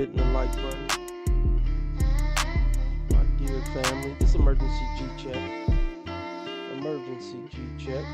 hitting the like button. My dear family, this emergency G-check. Emergency G-check.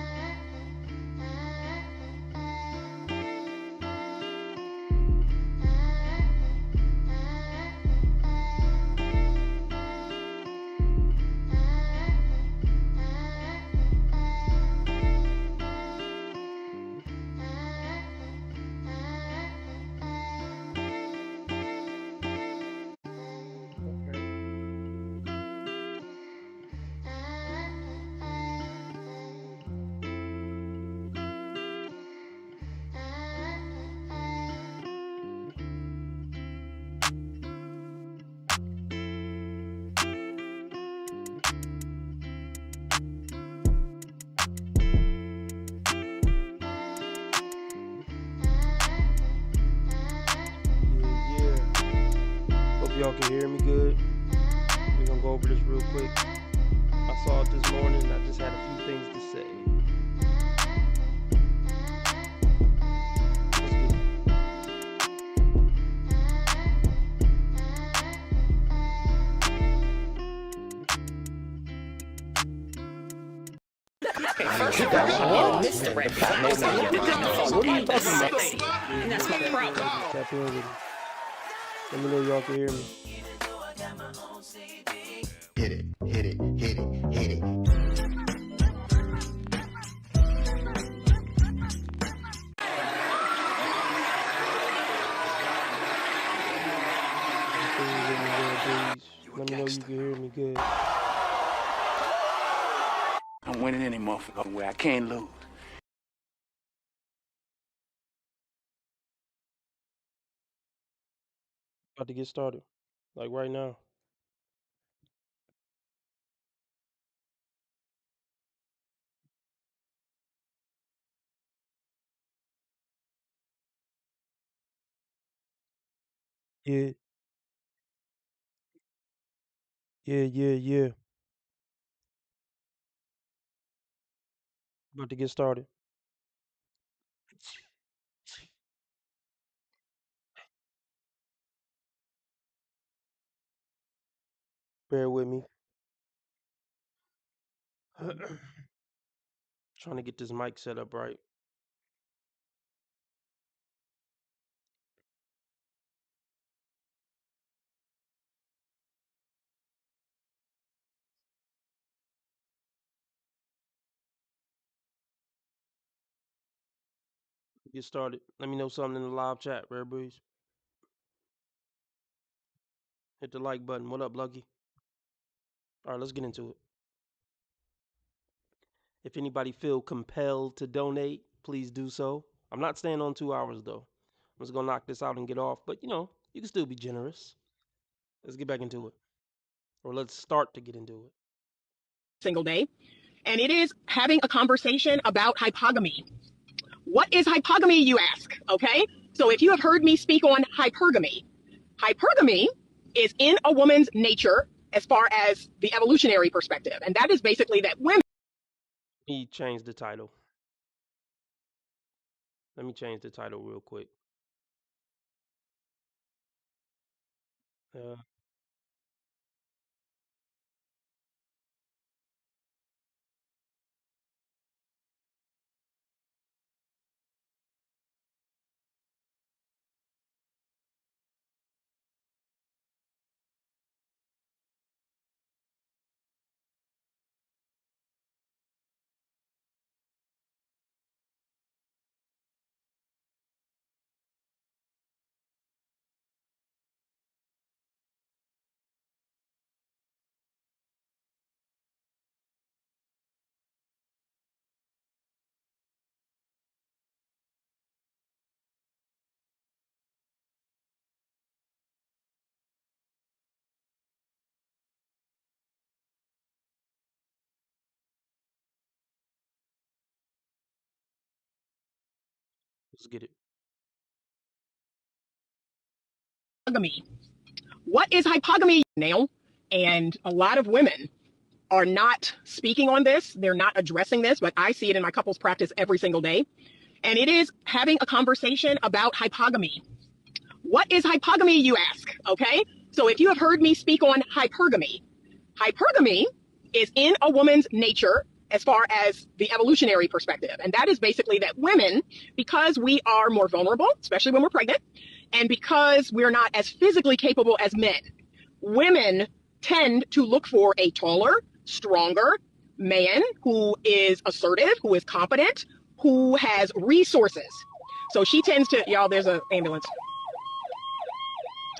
Y'all can hear me good. We're gonna go over this real quick. I saw it this morning. I just had a few things to say. Let's get What are you talking about? And that's my problem. Tap in with me. Let me know y'all can hear me. Hit it, hit it, hit it, hit it. Let me know you can hear me good. I'm winning any motherfucking way. I can't lose. About to get started. Like right now. Yeah. Yeah. About to get started. Bear with me. Trying to get this mic set up right. Get started. Let me know something in the live chat, Rare Breeze. Hit the like button. What up, Lucky? All right, let's get into it. If anybody feel compelled to donate, please do so. I'm not staying on 2 hours though. I'm just gonna knock this out and get off. But you know, you can still be generous. Let's get back into it. Or let's start to get into it. Single day. And it is having a conversation about hypogamy. What is hypogamy, you ask? Okay. So if you have heard me speak on hypergamy, hypergamy is in a woman's nature as far as the evolutionary perspective. And that is basically that women. Let me change the title. Let me change the title real quick. Let's get it. Hypogamy. What is hypogamy now? And a lot of women are not speaking on this. They're not addressing this, but I see it in my couples practice every single day. And it is having a conversation about hypogamy. What is hypogamy, you ask? Okay. So if you have heard me speak on hypergamy, hypergamy is in a woman's nature as far as the evolutionary perspective. And that is basically that women, because we are more vulnerable, especially when we're pregnant, and because we're not as physically capable as men, women tend to look for a taller, stronger man who is assertive, who is competent, who has resources. So she tends to, y'all, there's an ambulance.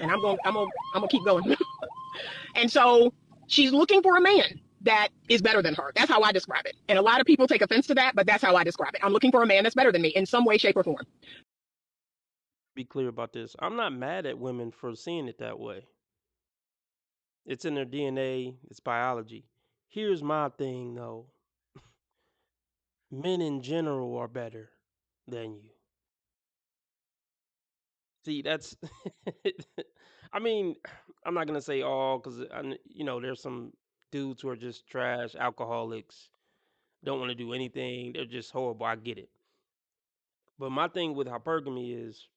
And I'm gonna keep going. And so she's looking for a man that is better than her. That's how I describe it. And a lot of people take offense to that, but that's how I describe it. I'm looking for a man that's better than me in some way, shape, or form. Be clear about this. I'm not mad at women for seeing it that way. It's in their DNA, it's biology. Here's my thing though. Men in general are better than you. See, that's I mean, I'm not going to say all cuz there's some dudes who are just trash, alcoholics, don't want to do anything. They're just horrible. I get it. But my thing with hypergamy is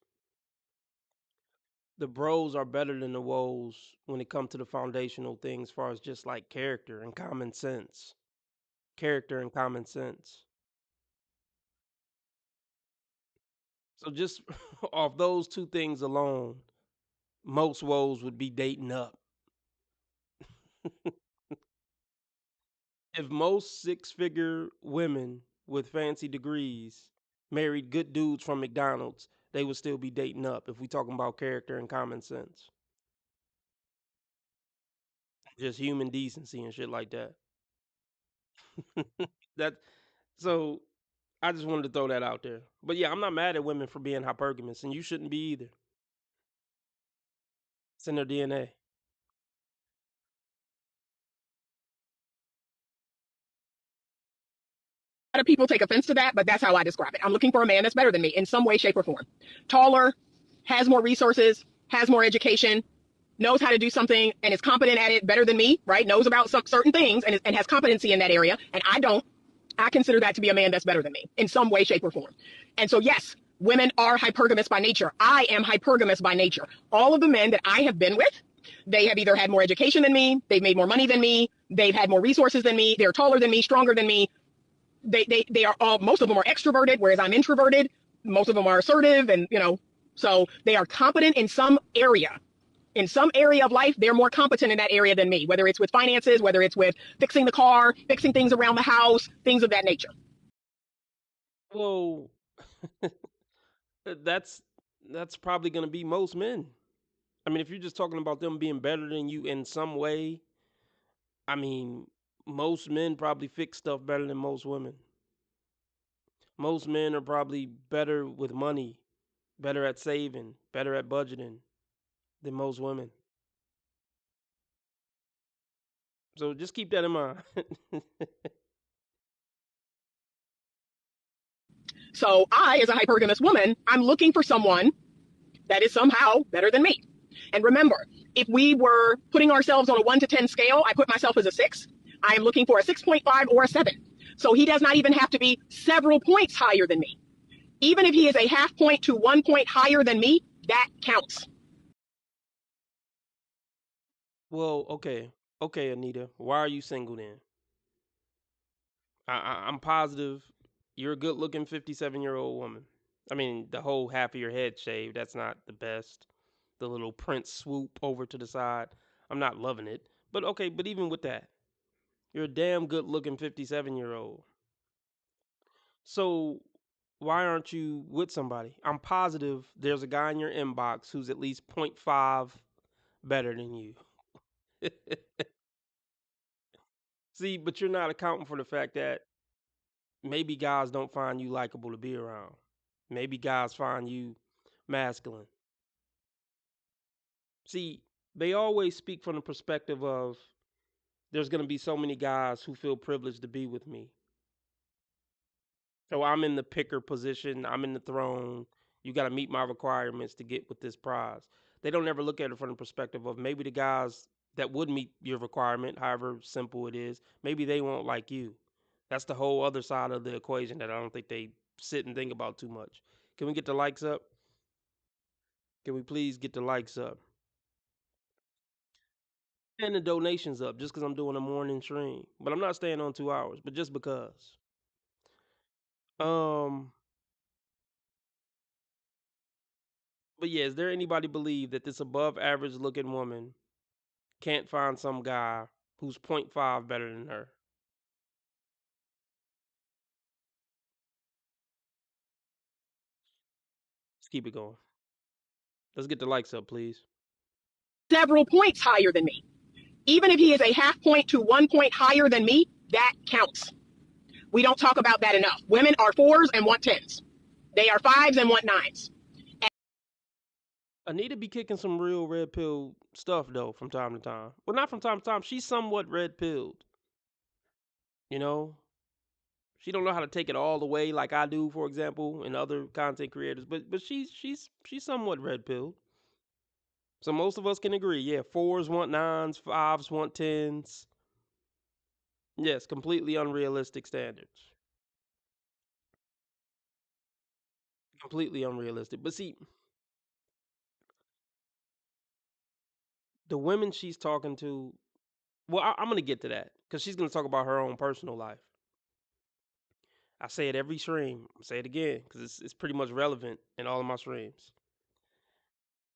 the bros are better than the woes when it comes to the foundational things as far as just like character and common sense. Character and common sense. So just off those two things alone, most woes would be dating up. If most six-figure women with fancy degrees married good dudes from McDonald's, they would still be dating up if we talking about character and common sense. Just human decency and shit like that. that so I just wanted to throw that out there. But yeah, I'm not mad at women for being hypergamous, and you shouldn't be either. It's in their DNA. A lot of people take offense to that, but that's how I describe it. I'm looking for a man that's better than me in some way, shape, or form. Taller, has more resources, has more education, knows how to do something, and is competent at it better than me, right? Knows about some certain things and has competency in that area, and I don't. I consider that to be a man that's better than me in some way, shape, or form. And so, yes, women are hypergamous by nature. I am hypergamous by nature. All of the men that I have been with, they have either had more education than me, they've made more money than me, they've had more resources than me, they're taller than me, stronger than me. They are all, most of them are extroverted, whereas I'm introverted. Most of them are assertive, and so they are competent in some area. In some area of life, they're more competent in that area than me, whether it's with finances, whether it's with fixing the car, fixing things around the house, things of that nature. Well, that's that's probably going to be most men. I mean, if you're just talking about them being better than you in some way, I mean, most men probably fix stuff better than most women. Most men are probably better with money, better at saving, better at budgeting than most women. So just keep that in mind. So I, as a hypergamous woman, I'm looking for someone that is somehow better than me. And remember, if we were putting ourselves on a 1 to 10 scale, I put myself as a 6. I am looking for a 6.5 or a 7. So he does not even have to be several points higher than me. Even if he is a half point to 1 point higher than me, that counts. Well, okay, Anita. Why are you single then? I'm positive you're a good-looking 57-year-old woman. I mean, the whole half of your head shaved, that's not the best. The little Prince swoop over to the side, I'm not loving it. But okay, but even with that, you're a damn good-looking 57-year-old. So why aren't you with somebody? I'm positive there's a guy in your inbox who's at least point 0.5 better than you. See, but you're not accounting for the fact that maybe guys don't find you likable to be around. Maybe guys find you masculine. See, they always speak from the perspective of there's going to be so many guys who feel privileged to be with me. So I'm in the picker position, I'm in the throne. You got to meet my requirements to get with this prize. They don't ever look at it from the perspective of maybe the guys that would meet your requirement, however simple it is, maybe they won't like you. That's the whole other side of the equation that I don't think they sit and think about too much. Can we get the likes up? Can we please get the likes up and the donations up? Just because I'm doing a morning stream, but I'm not staying on 2 hours. But just because. Um. But yeah, is there anybody believe that this above average looking woman can't find some guy who's point 0.5 better than her? Let's keep it going. Let's get the likes up, please. Several points higher than me. Even if he is a half point to 1 point higher than me, that counts. We don't talk about that enough. Women are fours and want tens. They are fives and want nines. Anita be kicking some real red pill stuff though from time to time. Well, not from time to time. She's somewhat red pilled. You know, she don't know how to take it all the way like I do, for example, and other content creators. But she's somewhat red pilled. So most of us can agree. Yeah, fours want nines, fives want tens. Yes, completely unrealistic standards. Completely unrealistic. But see, the women she's talking to. Well, I'm gonna get to that because she's gonna talk about her own personal life. I say it every stream. I say it again because it's pretty much relevant in all of my streams.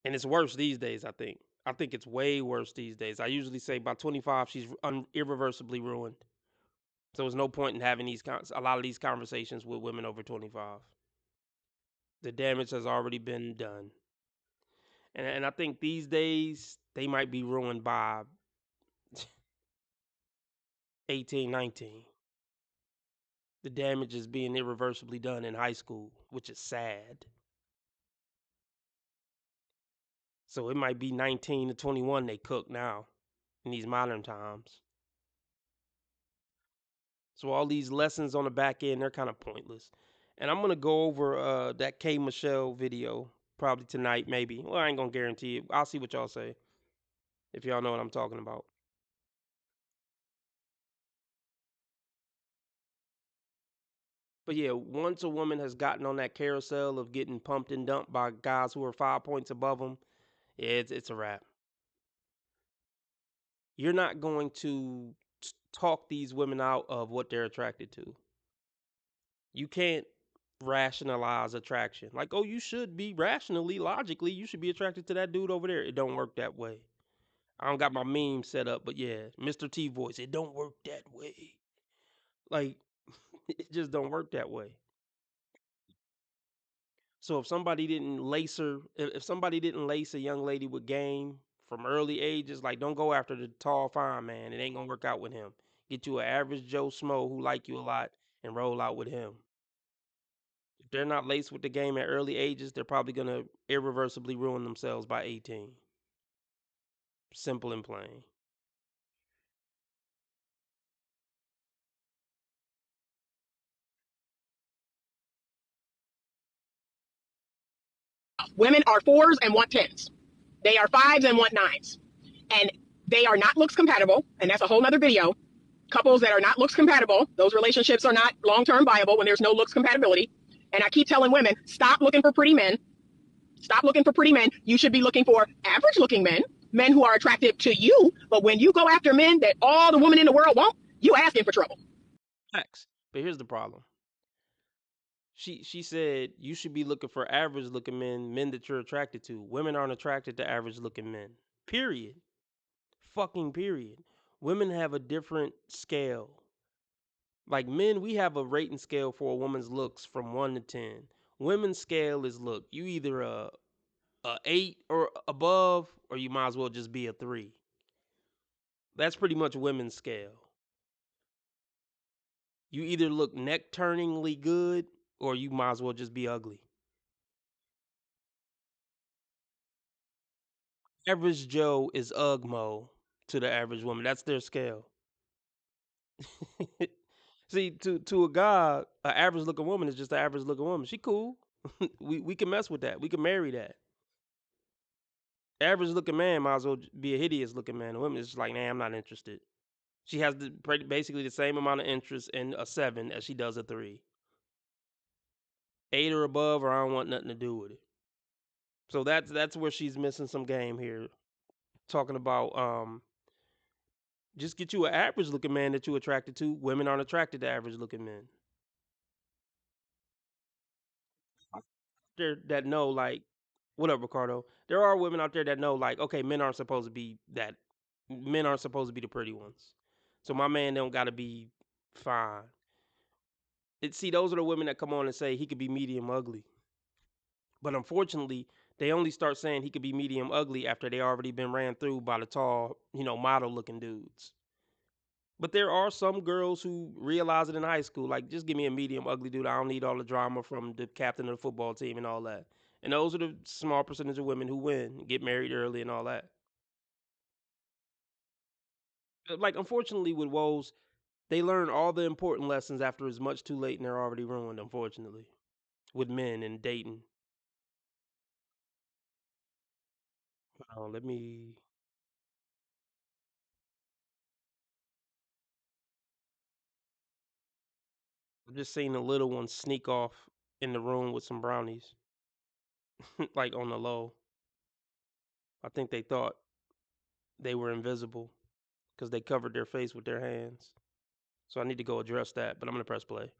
And it's worse these days, I think. I think it's way worse these days. I usually say by 25, she's irreversibly ruined. So there's no point in having a lot of these conversations with women over 25. The damage has already been done. And I think these days, they might be ruined by 18, 19. The damage is being irreversibly done in high school, which is sad. So it might be 19 to 21 they cook now in these modern times. So all these lessons on the back end, they're kind of pointless. And I'm going to go over that K Michelle video probably tonight, maybe. Well, I ain't going to guarantee it. I'll see what y'all say if y'all know what I'm talking about. But yeah, once a woman has gotten on that carousel of getting pumped and dumped by guys who are 5 points above them, yeah, it's a wrap. You're not going to talk these women out of what they're attracted to. You can't rationalize attraction. Like, oh, you should be rationally, logically, you should be attracted to that dude over there. It don't work that way. I don't got my meme set up, but yeah, Mr. T voice, it don't work that way. Like, it just don't work that way. So if somebody didn't lace her, if somebody didn't lace a young lady with game from early ages, like don't go after the tall fine man. It ain't gonna work out with him. Get you an average Joe Smo who like you a lot and roll out with him. If they're not laced with the game at early ages, they're probably gonna irreversibly ruin themselves by 18. Simple and plain. Women are fours and want tens. They are fives and want nines. And they are not looks compatible. And that's a whole nother video. Couples that are not looks compatible, those relationships are not long term viable when there's no looks compatibility. And I keep telling women, stop looking for pretty men. Stop looking for pretty men. You should be looking for average looking men, men who are attractive to you. But when you go after men that all the women in the world want, you asking for trouble. Facts. But here's the problem. She said you should be looking for average looking men, men that you're attracted to. Women aren't attracted to average looking men. Period. Fucking period. Women have a different scale. Like men, we have a rating scale for a woman's looks from 1 to 10. Women's scale is look, you either a 8 or above, or you might as well just be a 3. That's pretty much women's scale. You either look neck turningly good, or you might as well just be ugly. Average Joe is Ugmo to the average woman. That's their scale. See, to a guy, an average looking woman is just an average looking woman. She cool. We can mess with that. We can marry that. Average looking man might as well be a hideous looking man. A woman is just like, nah, I'm not interested. She has basically the same amount of interest in a 7 as she does a 3. 8 or above, or I don't want nothing to do with it. So that's where she's missing some game here. Talking about just get you an average looking man that you attracted to. Women aren't attracted to average looking men. There that know like what up, Ricardo? There are women out there that know like, okay, men aren't supposed to be that. Men aren't supposed to be the pretty ones. So my man don't gotta be fine. See, those are the women that come on and say he could be medium ugly. But unfortunately, they only start saying he could be medium ugly after they already been ran through by the tall, model looking dudes. But there are some girls who realize it in high school, like just give me a medium ugly dude. I don't need all the drama from the captain of the football team and all that. And those are the small percentage of women who win, get married early and all that. Like unfortunately with woes, they learn all the important lessons after it's much too late and they're already ruined, unfortunately. With men and dating. Let me I've just seen a little one sneak off in the room with some brownies. Like on the low. I think they thought they were invisible because they covered their face with their hands. So I need to go address that, but I'm gonna press play.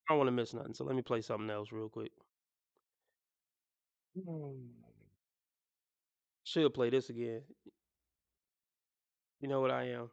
I don't want to miss nothing, so let me play something else real quick. Should play this again. You know what I am.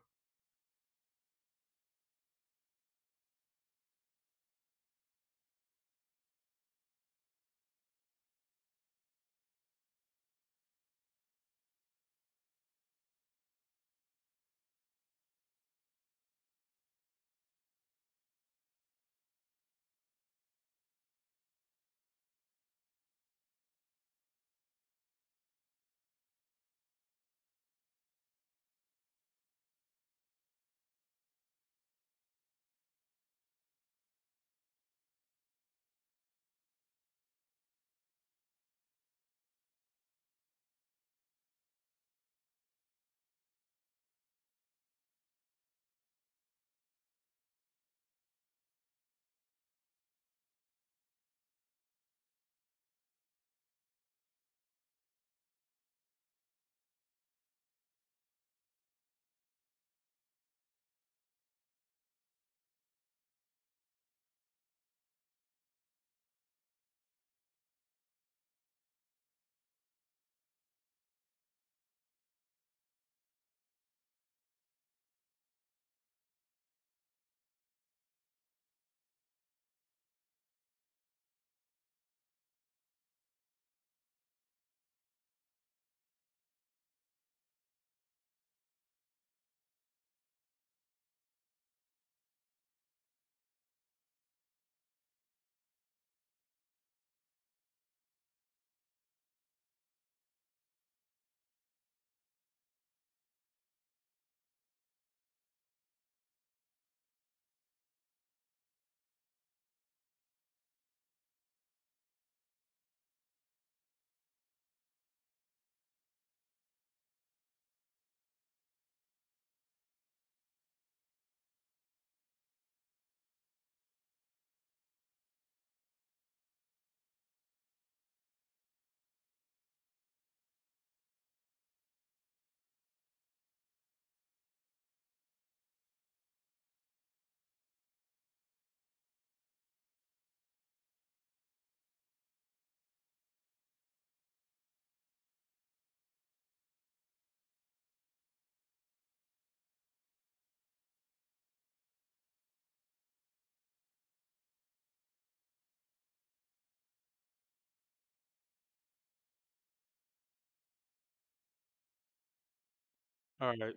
All right.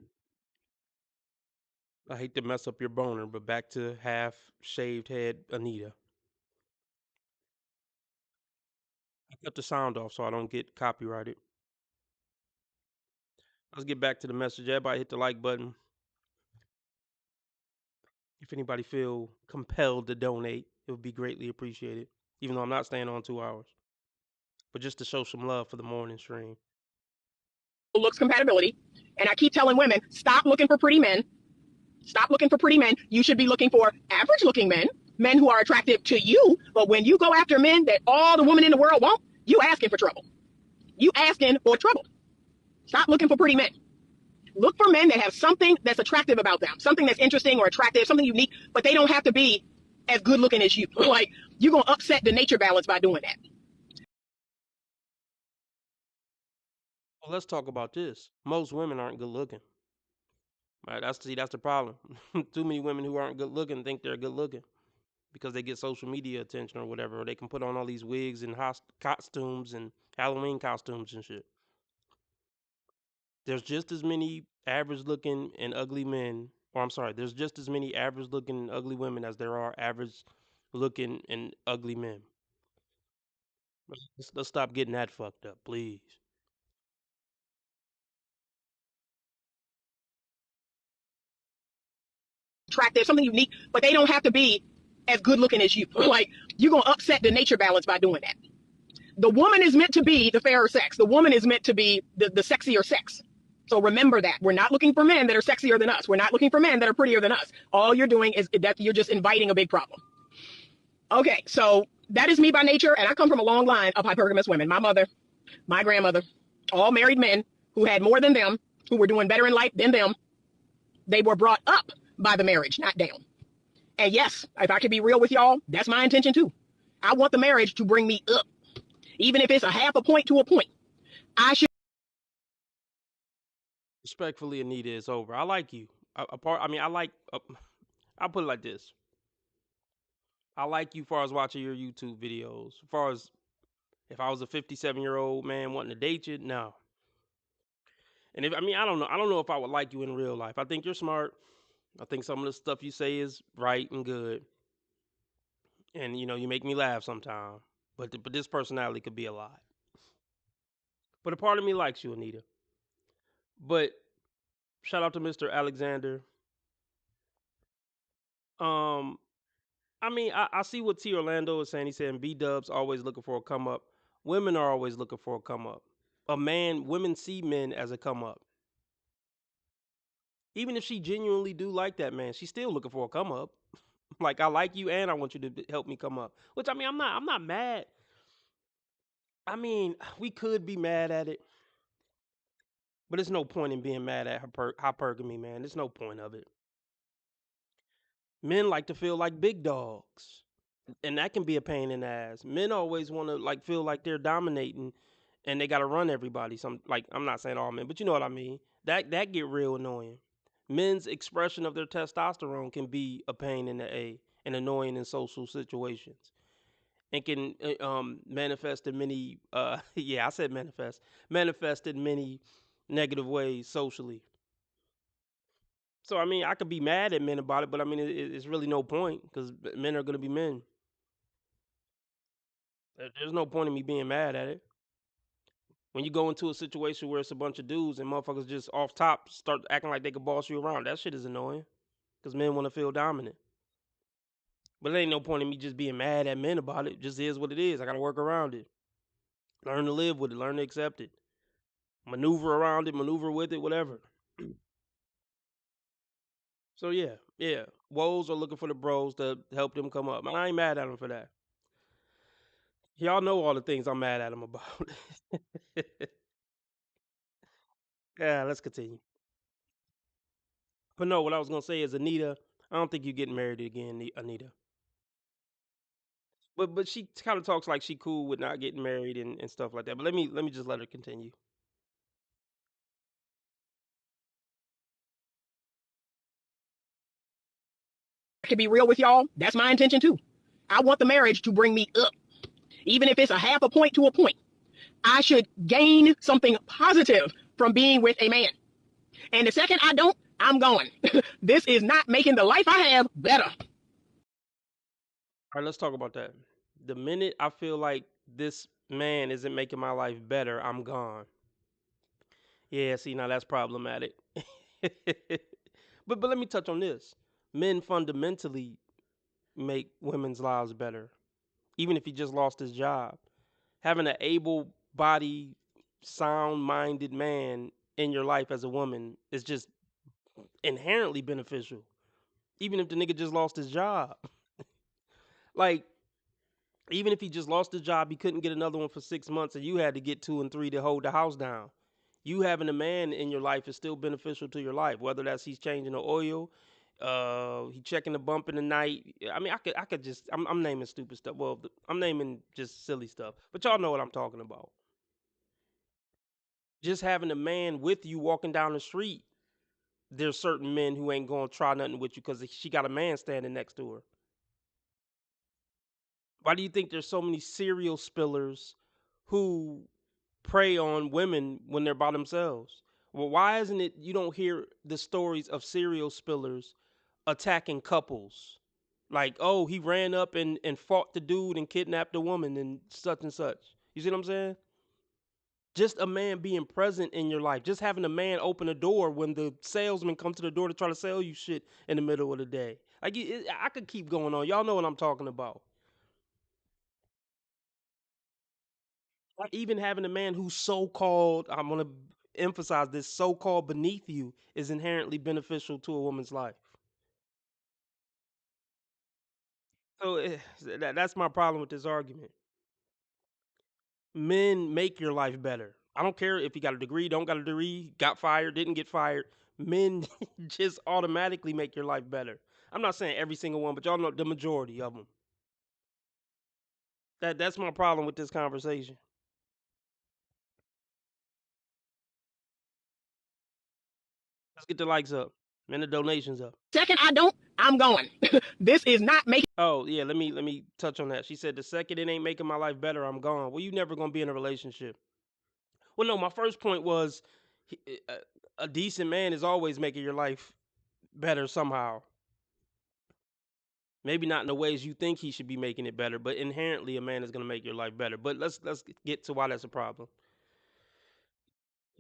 I hate to mess up your boner, but back to half shaved head Anita. I cut the sound off so I don't get copyrighted. Let's get back to the message. Everybody hit the like button. If anybody feel compelled to donate, it would be greatly appreciated. Even though I'm not staying on 2 hours. But just to show some love for the morning stream. Looks compatibility. And I keep telling women, stop looking for pretty men. Stop looking for pretty men. You should be looking for average looking men, men who are attractive to you. But when you go after men that all the women in the world want, you asking for trouble. You asking for trouble. Stop looking for pretty men. Look for men that have something that's attractive about them, something that's interesting or attractive, something unique, but they don't have to be as good looking as you. Like, you're going to upset the nature balance by doing that. Well, let's talk about this. Most women aren't good looking. Right? That's the problem. Too many women who aren't good looking think they're good looking because they get social media attention or whatever, or they can put on all these wigs and costumes and Halloween costumes and shit. There's just as many average looking and ugly men, or I'm sorry, there's just as many average looking and ugly women as there are average looking and ugly men. Let's stop getting that fucked up, please. Attractive, something unique, but they don't have to be as good looking as you. Like, you're going to upset the nature balance by doing that. The woman is meant to be the fairer sex. The woman is meant to be the sexier sex. So remember that. We're not looking for men that are sexier than us. We're not looking for men that are prettier than us. All you're doing is that you're just inviting a big problem. Okay, so that is me by nature, and I come from a long line of hypergamous women. My mother, my grandmother, all married men who had more than them, who were doing better in life than them. They were brought up by the marriage, not down. And yes, if I can be real with y'all, that's my intention too. I want the marriage to bring me up, even if it's a half a point to a point. I should. Respectfully, Anita, it's over. I like you. I mean, I like. I'll put it like this. I like you, far as watching your YouTube videos. As far as if I was a 57-year-old man wanting to date you, no. And if I mean, I don't know. I don't know if I would like you in real life. I think you're smart. I think some of the stuff you say is right and good. And you make me laugh sometimes. But this personality could be a lot. But a part of me likes you, Anita. But shout out to Mr. Alexander. Um, I mean, I see what T Orlando is saying. He's saying B Dubs always looking for a come up. Women are always looking for a come up. Women see men as a come up. Even if she genuinely do like that man, she's still looking for a come up. Like, I like you and I want you to help me come up. Which, I mean, I'm not mad. I mean, we could be mad at it, but there's no point in being mad at hypergamy, man. There's no point of it. Men like to feel like big dogs, and that can be a pain in the ass. Men always want to like feel like they're dominating, and they got to run everybody. Some like I'm not saying all men, but you know what I mean. That get real annoying. Men's expression of their testosterone can be a pain in the a and annoying in social situations, and can manifest in many. Yeah, I said manifest in many negative ways socially. So I mean, I could be mad at men about it, but I mean, it's really no point because men are going to be men. There's no point in me being mad at it. When you go into a situation where it's a bunch of dudes and motherfuckers just off top start acting like they could boss you around, that shit is annoying because men want to feel dominant. But there ain't no point in me just being mad at men about it. It just is what it is. I got to work around it. Learn to live with it. Learn to accept it. Maneuver around it. Maneuver with it. Whatever. So yeah, yeah. Woes are looking for the bros to help them come up. I ain't mad at them for that. Y'all know all the things I'm mad at them about. Yeah, let's continue. But no, what I was gonna say is Anita. I don't think you're getting married again, Anita. But she kind of talks like she cool with not getting married and stuff like that. But let me just let her continue. To be real with y'all, that's my intention too. I want the marriage to bring me up, even if it's a half a point to a point. I should gain something positive from being with a man. And the second I don't, I'm going. This is not making the life I have better. All right, let's talk about that. The minute I feel like this man isn't making my life better, I'm gone. Yeah, see, now that's problematic. But let me touch on this. Men fundamentally make women's lives better, even if he just lost his job. Having an able bodied, sound minded man in your life as a woman is just inherently beneficial, even if the nigga just lost his job. Like, even if he just lost his job, he couldn't get another one for 6 months, and you had to get two and three to hold the house down. You having a man in your life is still beneficial to your life, whether that's he's changing the oil, he checking the bump in the night. I mean, I could just, I'm naming stupid stuff. Well, I'm naming just silly stuff, but y'all know what I'm talking about. Just having a man with you walking down the street, there's certain men who ain't gonna try nothing with you because she got a man standing next to her. Why do you think there's so many serial spillers who prey on women when they're by themselves? Well, why isn't it you don't hear the stories of serial spillers attacking couples? Like, oh, he ran up and fought the dude and kidnapped the woman and such and such. You see what I'm saying? Just a man being present in your life. Just having a man open a door when the salesman comes to the door to try to sell you shit in the middle of the day. Like, I could keep going on. Y'all know what I'm talking about. Even having a man who's so called, I'm gonna emphasize this, so called beneath you is inherently beneficial to a woman's life. So that's my problem with this argument. Men make your life better. I don't care if you got a degree, don't got a degree, got fired, didn't get fired. Men just automatically make your life better. I'm not saying every single one, but y'all know the majority of them. That's my problem with this conversation. Let's get the likes up and the donations up. Second, I don't, I'm going. This is not making. Oh yeah, let me touch on that. She said the second it ain't making my life better, I'm gone. Well, you never gonna be in a relationship. Well, no, my first point was a decent man is always making your life better somehow. Maybe not in the ways you think he should be making it better, but inherently a man is gonna make your life better. But let's get to why that's a problem.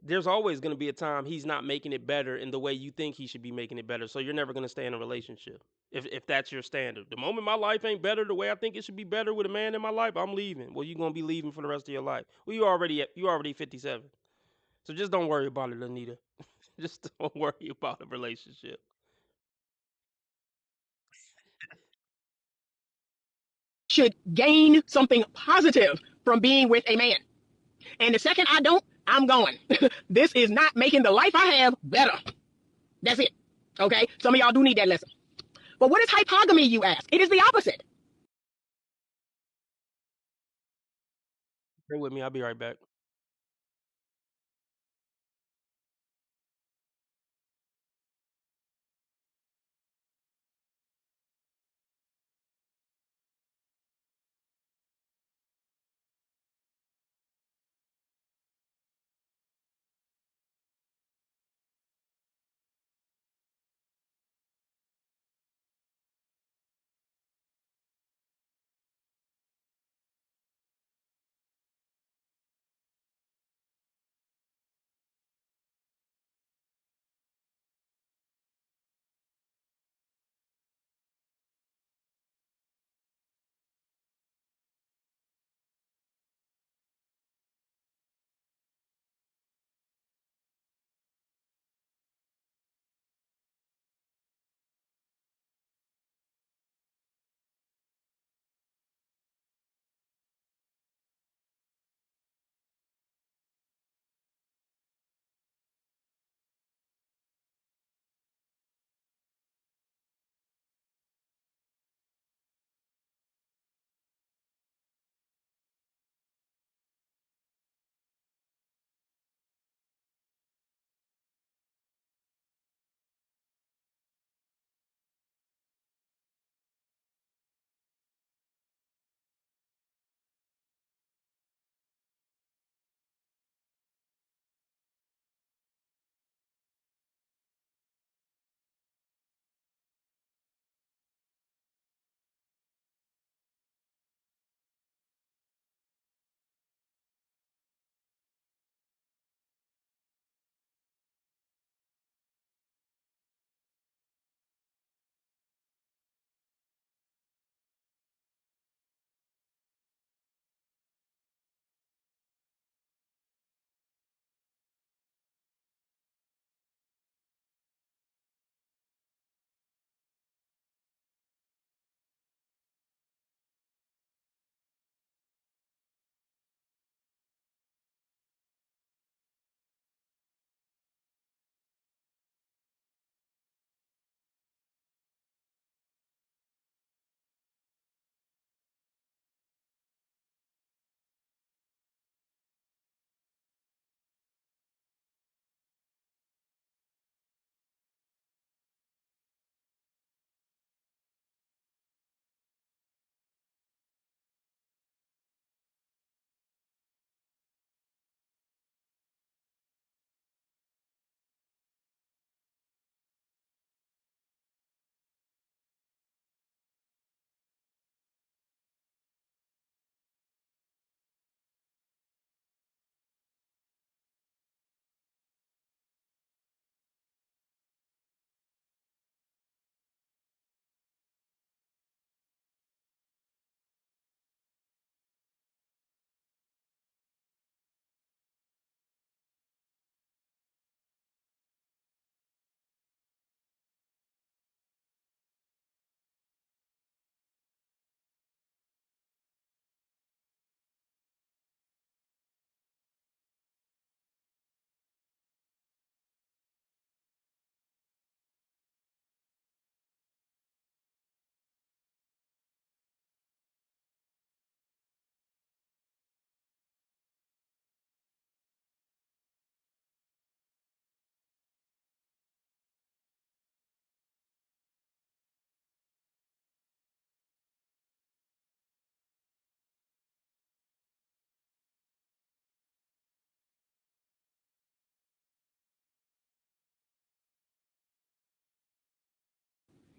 There's always going to be a time he's not making it better in the way you think he should be making it better. So you're never going to stay in a relationship if that's your standard. The moment my life ain't better the way I think it should be better with a man in my life, I'm leaving. Well, you're going to be leaving for the rest of your life. Well, you already 57. So just don't worry about it, Anita. Just don't worry about a relationship. Should gain something positive from being with a man. And the second I don't, I'm going. This is not making the life I have better. That's it. Okay? Some of y'all do need that lesson. But what is hypogamy, you ask? It is the opposite. Stay with me. I'll be right back.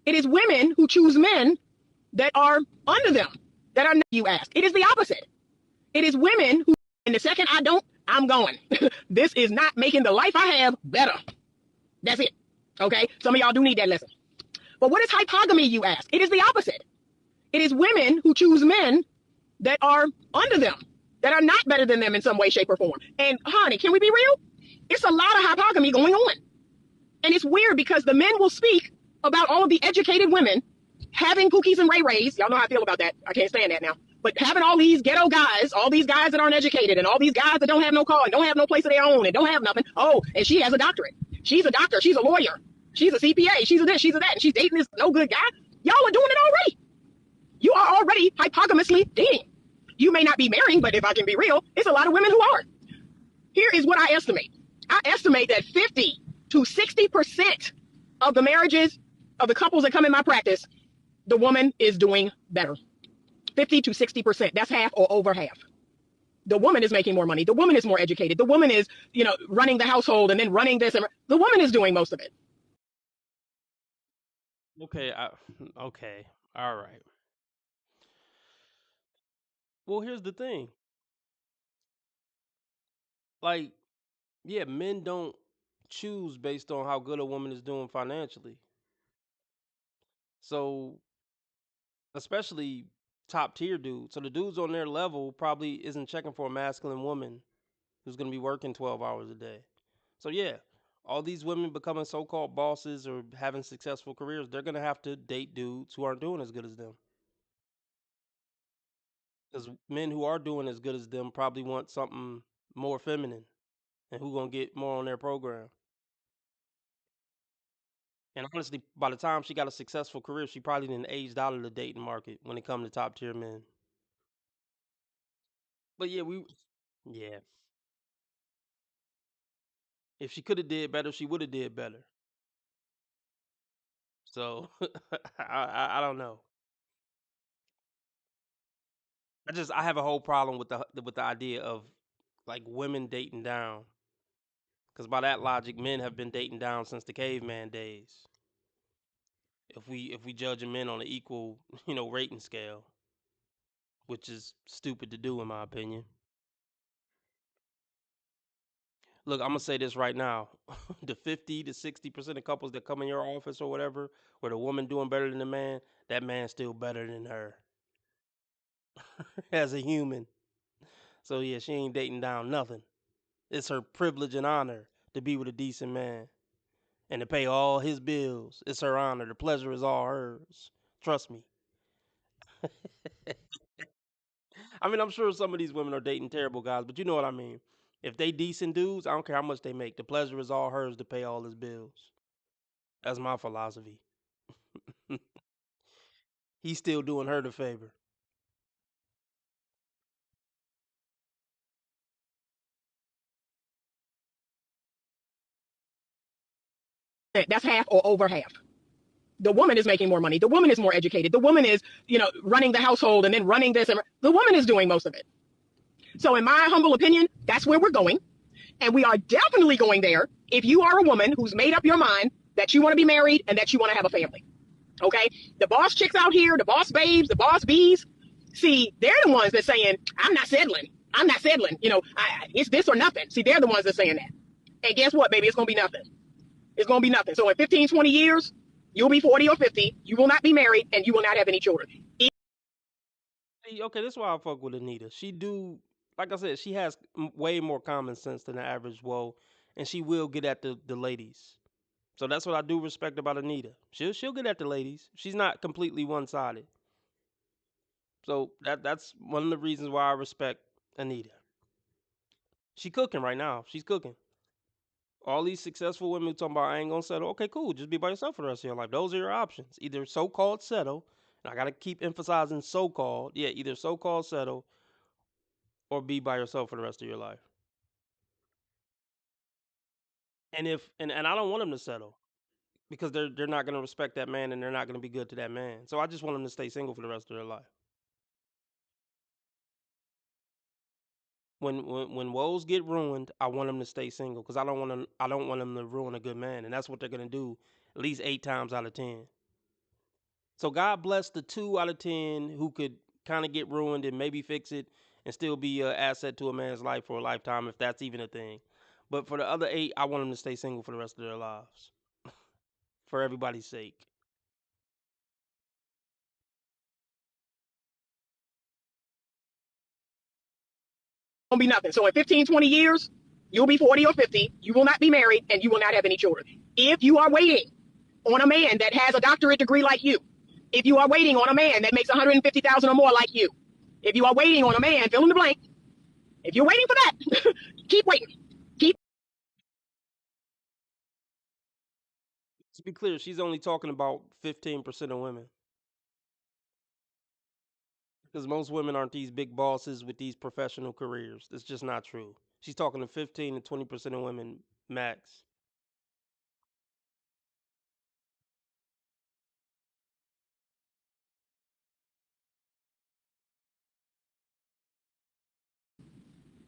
It is women who choose men that are under them, that are, you ask. It is the opposite. It is women who, and the second I don't, I'm going. This is not making the life I have better. That's it. Okay? Some of y'all do need that lesson. But what is hypogamy, you ask? It is the opposite. It is women who choose men that are under them, that are not better than them in some way, shape, or form. And honey, can we be real? It's a lot of hypogamy going on. And it's weird because the men will speak about all of the educated women having Pookies and Ray Rays. Y'all know how I feel about that. I can't stand that now. But having all these ghetto guys, all these guys that aren't educated, and all these guys that don't have no car and don't have no place of their own and don't have nothing. Oh, and she has a doctorate. She's a doctor. She's a lawyer. She's a CPA. She's a this. She's a that. And she's dating this no good guy. Y'all are doing it already. You are already hypogamously dating. You may not be marrying, but if I can be real, it's a lot of women who are. Here is what I estimate. I estimate that 50 to 60% of the marriages of the couples that come in my practice, the woman is doing better. 50 to 60%. That's half or over half. The woman is making more money. The woman is more educated. The woman is, running the household and then running this. And the woman is doing most of it. Okay, okay, all right. Well, here's the thing. Like, yeah, men don't choose based on how good a woman is doing financially. So, especially top tier dudes. So the dudes on their level probably isn't checking for a masculine woman who's going to be working 12 hours a day. So yeah, all these women becoming so-called bosses or having successful careers, they're going to have to date dudes who aren't doing as good as them. Because men who are doing as good as them probably want something more feminine and who going to get more on their program. And honestly, by the time she got a successful career, she probably didn't aged out of the dating market when it comes to top tier men. But yeah, yeah. If she could have did better, she would have did better. So I don't know. I have a whole problem with the idea of like women dating down. Because by that logic, men have been dating down since the caveman days. If we judge men on an equal rating scale, which is stupid to do in my opinion. Look, I'm gonna say this right now: the 50 to 60% of couples that come in your office or whatever, where the woman doing better than the man, that man's still better than her as a human. So yeah, she ain't dating down nothing. It's her privilege and honor to be with a decent man and to pay all his bills. It's her honor. The pleasure is all hers. Trust me. I mean, I'm sure some of these women are dating terrible guys, but you know what I mean. If they decent dudes, I don't care how much they make. The pleasure is all hers to pay all his bills. That's my philosophy. He's still doing her the favor. That's half or over half. The woman is making more money. The woman is more educated. The woman is, running the household and then running this. And the woman is doing most of it. So, in my humble opinion, that's where we're going. And we are definitely going there if you are a woman who's made up your mind that you want to be married and that you want to have a family. Okay? The boss chicks out here, the boss babes, the boss bees, see, they're the ones that saying, I'm not settling. I'm not settling. It's this or nothing. See, they're the ones that saying that. And guess what, baby? It's going to be nothing. It's going to be nothing. So in 15, 20 years, you'll be 40 or 50. You will not be married and you will not have any children. See, okay, this is why I fuck with Anita. Like I said, she has way more common sense than the average woe, and she will get at the ladies. So that's what I do respect about Anita. She'll get at the ladies. She's not completely one sided. So that's one of the reasons why I respect Anita. She cooking right now. She's cooking. All these successful women who talking about I ain't gonna settle. Okay, cool. Just be by yourself for the rest of your life. Those are your options. Either so called settle, and I gotta keep emphasizing so called. Yeah, either so called settle or be by yourself for the rest of your life. And I don't want them to settle because they're not gonna respect that man and they're not gonna be good to that man. So I just want them to stay single for the rest of their life. When woes get ruined, I want them to stay single because I don't want them to ruin a good man, and that's what they're gonna do at least 8 times out of 10. So God bless the 2 out of 10 who could kind of get ruined and maybe fix it and still be an asset to a man's life for a lifetime, if that's even a thing. But for the other 8, I want them to stay single for the rest of their lives, for everybody's sake. Won't be nothing. So in 15, 20 years, you'll be 40 or 50. You will not be married and you will not have any children. If you are waiting on a man that has a doctorate degree like you, if you are waiting on a man that makes 150,000 or more like you, if you are waiting on a man, fill in the blank. If you're waiting for that, keep waiting. Keep. To be clear, she's only talking about 15% of women. Because most women aren't these big bosses with these professional careers. That's just not true. She's talking to 15 to 20% of women max.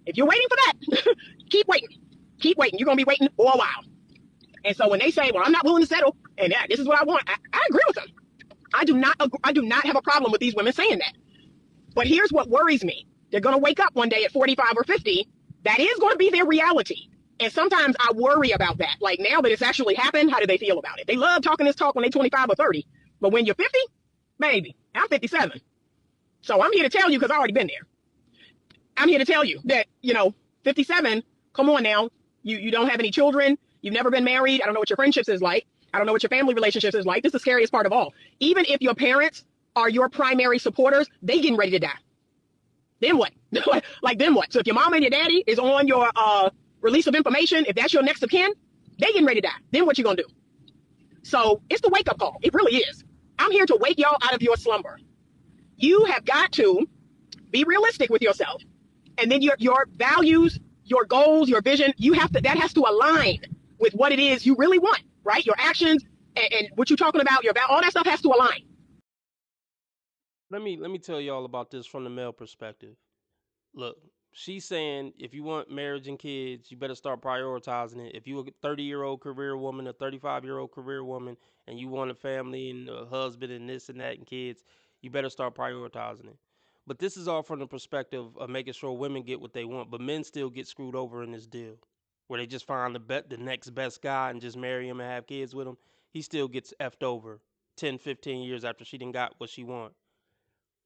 If you're waiting for that, keep waiting. Keep waiting. You're gonna be waiting for a while. And so when they say, "Well, I'm not willing to settle," and this is what I want, I agree with them. I do not have a problem with these women saying that. But here's what worries me: they're gonna wake up one day at 45 or 50. That is going to be their reality. And sometimes I worry about that. Like now that it's actually happened, how do they feel about it? They love talking this talk when they're 25 or 30. But when you're 50, baby, I'm 57. So I'm here to tell you, because I've already been there. I'm here to tell you that, 57, come on now. You don't have any children. You've never been married. I don't know what your friendships is like. I don't know what your family relationships is like. This is the scariest part of all. Even if your parents are your primary supporters, they getting ready to die. Then what? Like, then what? So if your mama and your daddy is on your release of information, if that's your next of kin, they getting ready to die. Then what you gonna do? So it's the wake up call. It really is. I'm here to wake y'all out of your slumber. You have got to be realistic with yourself. And then your values, your goals, your vision, that has to align with what it is you really want, right? Your actions and what you're talking about, all that stuff has to align. Let me tell y'all about this from the male perspective. Look, she's saying if you want marriage and kids, you better start prioritizing it. If you're a 30-year-old career woman, a 35-year-old career woman, and you want a family and a husband and this and that and kids, you better start prioritizing it. But this is all from the perspective of making sure women get what they want, but men still get screwed over in this deal, where they just find the next best guy and just marry him and have kids with him. He still gets effed over 10, 15 years after she done got what she want.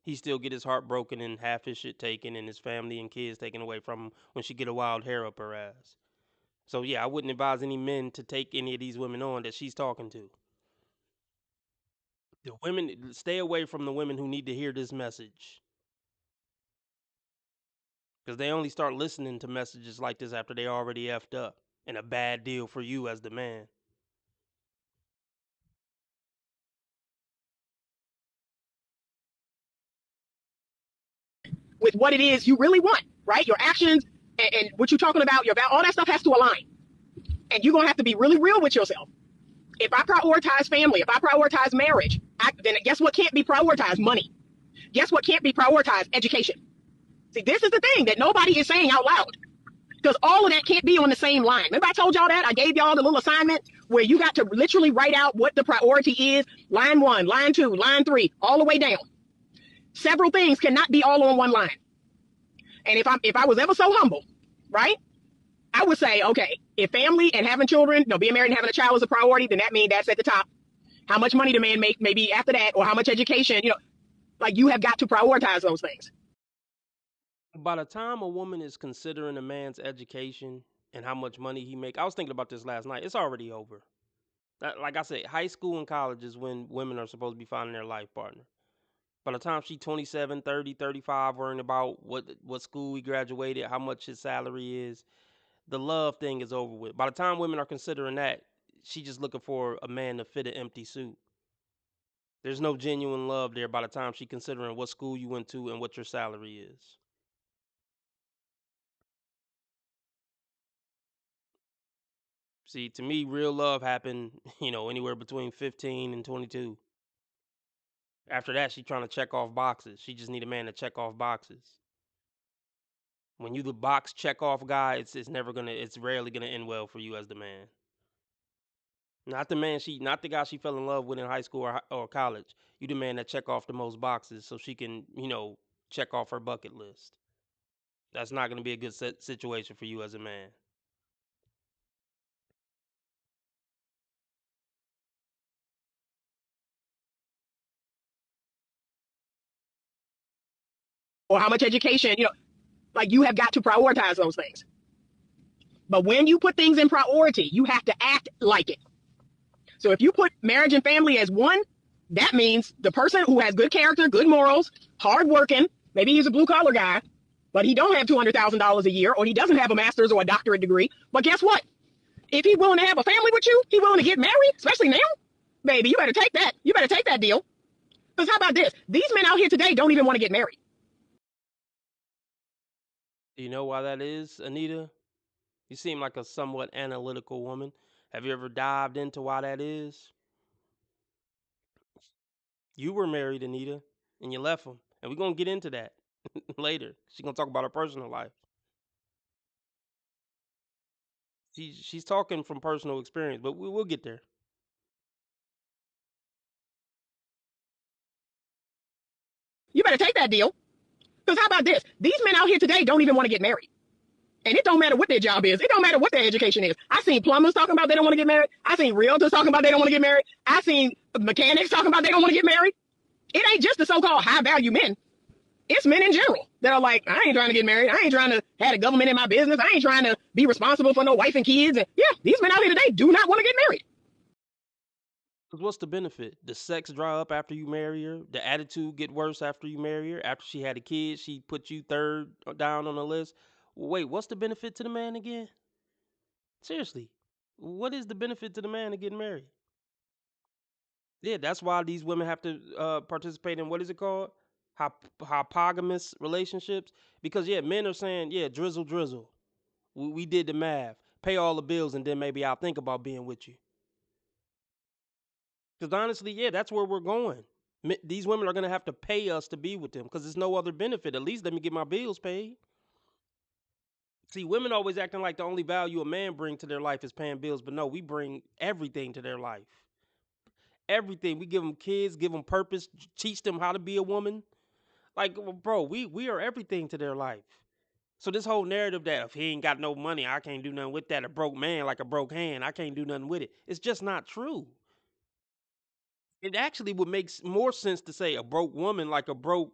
He still get his heart broken and half his shit taken and his family and kids taken away from him when she get a wild hair up her ass. So yeah, I wouldn't advise any men to take any of these women on that she's talking to. The women, stay away from the women who need to hear this message, because they only start listening to messages like this after they already effed up and a bad deal for you as the man. With what it is you really want, right? Your actions and what you're talking about, all that stuff has to align. And you're going to have to be really real with yourself. If I prioritize family, if I prioritize marriage, then guess what can't be prioritized? Money. Guess what can't be prioritized? Education. See, this is the thing that nobody is saying out loud, because all of that can't be on the same line. Remember I told y'all that? I gave y'all the little assignment where you got to literally write out what the priority is. Line 1, line 2, line 3, all the way down. Several things cannot be all on one line. And if I was ever so humble, right, I would say, okay, if family and having children, no, being married and having a child is a priority, then that means that's at the top. How much money the man make maybe after that, or how much education, like you have got to prioritize those things. By the time a woman is considering a man's education and how much money he make, I was thinking about this last night. It's already over. Like I said, high school and college is when women are supposed to be finding their life partner. By the time she's 27, 30, 35, worrying about what school he graduated, how much his salary is, the love thing is over with. By the time women are considering that, she just looking for a man to fit an empty suit. There's no genuine love there by the time she considering what school you went to and what your salary is. See, to me, real love happened, anywhere between 15 and 22. After that, she trying to check off boxes. She just need a man to check off boxes. When you the box check off guy, it's rarely gonna end well for you as the man. Not the guy she fell in love with in high school or college. You the man that check off the most boxes so she can, check off her bucket list. That's not going to be a good situation for you as a man. Or how much education, like you have got to prioritize those things. But when you put things in priority, you have to act like it. So if you put marriage and family as one, that means the person who has good character, good morals, hardworking, maybe he's a blue collar guy, but he don't have $200,000 a year, or he doesn't have a master's or a doctorate degree. But guess what? If he's willing to have a family with you, he's willing to get married, especially now, baby, you better take that. You better take that deal. Because how about this? These men out here today don't even want to get married. Do you know why that is, Anita? You seem like a somewhat analytical woman. Have you ever dived into why that is? You were married, Anita, and you left him. And we're going to get into that later. She's going to talk about her personal life. She's talking from personal experience, but we'll get there. You better take that deal. Because how about this? These men out here today don't even want to get married. And it don't matter what their job is. It don't matter what their education is. I seen plumbers talking about they don't want to get married. I seen realtors talking about they don't want to get married. I seen mechanics talking about they don't want to get married. It ain't just the so-called high-value men. It's men in general that are like, I ain't trying to get married. I ain't trying to have the government in my business. I ain't trying to be responsible for no wife and kids. And yeah, these men out here today do not want to get married. Because what's the benefit? The sex dry up after you marry her? The attitude get worse after you marry her? After she had a kid, she put you third down on the list? Wait, what's the benefit to the man again? Seriously, what is the benefit to the man of getting married? Yeah, that's why these women have to participate in what is it called? Hypogamous relationships. Because yeah, men are saying, yeah, drizzle, drizzle. We did the math. Pay all the bills, and then maybe I'll think about being with you. Because honestly, yeah, that's where we're going. These women are gonna have to pay us to be with them because there's no other benefit. At least let me get my bills paid. See, women always acting like the only value a man bring to their life is paying bills, but no, we bring everything to their life. Everything. We give them kids, give them purpose, teach them how to be a woman. Like, bro, we are everything to their life. So this whole narrative that if he ain't got no money, I can't do nothing with that. A broke man like a broke hand, I can't do nothing with it. It's just not true. It actually would make more sense to say a broke woman like a broke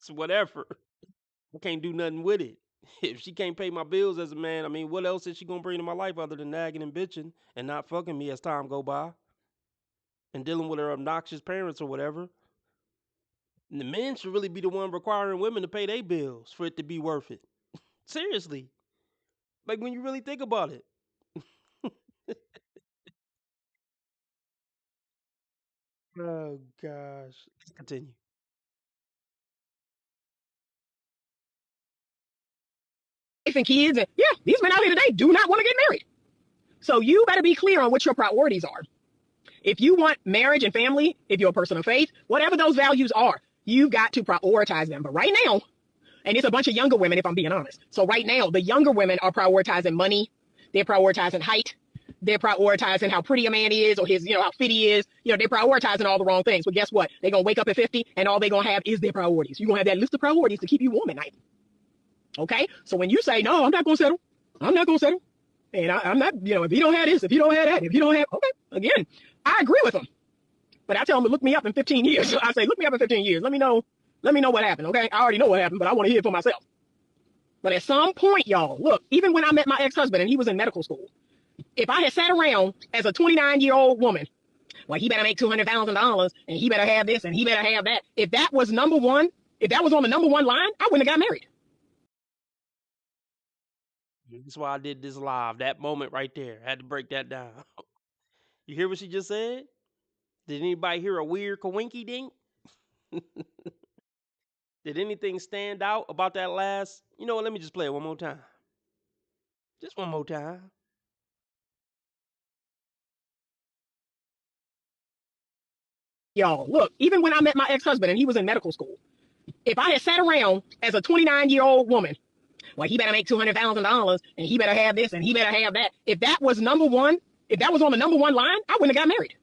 whatever. I can't do nothing with it. If she can't pay my bills as a man, I mean, what else is she gonna bring to my life other than nagging and bitching and not fucking me as time go by and dealing with her obnoxious parents or whatever? And the men should really be the one requiring women to pay their bills for it to be worth it. Seriously, like when you really think about it. Oh gosh, continue. Wife and kids. And yeah, these men out here today do not want to get married. So you better be clear on what your priorities are. If you want marriage and family, if you're a person of faith, whatever those values are, you've got to prioritize them. But right now, and it's a bunch of younger women, if I'm being honest. So right now, the younger women are prioritizing money. They're prioritizing height. They're prioritizing how pretty a man is or his, how fit he is. They're prioritizing all the wrong things. But guess what? They're going to wake up at 50 and all they're going to have is their priorities. You're going to have that list of priorities to keep you warm at night. Okay? So when you say, no, I'm not going to settle. I'm not going to settle. And I'm not, if you don't have this, if you don't have that, if you don't have, okay, again, I agree with them. But I tell them to look me up in 15 years. I say, look me up in 15 years. Let me know what happened, okay? I already know what happened, but I want to hear it for myself. But at some point, y'all, look, even when I met my ex-husband and he was in medical school, if I had sat around as a 29-year-old woman, well, he better make $200,000 and he better have this and he better have that. If that was number one, if that was on the number one line, I wouldn't have got married. That's why I did this live. That moment right there. I had to break that down. You hear what she just said? Did anybody hear a weird kawinky dink? Did anything stand out about that last? You know what? Let me just play it one more time. Just one more time. Y'all, look, even when I met my ex-husband and he was in medical school, if I had sat around as a 29-year-old woman, well, he better make $200,000 and he better have this and he better have that. If that was number one, If that was on the number one line, I wouldn't have got married.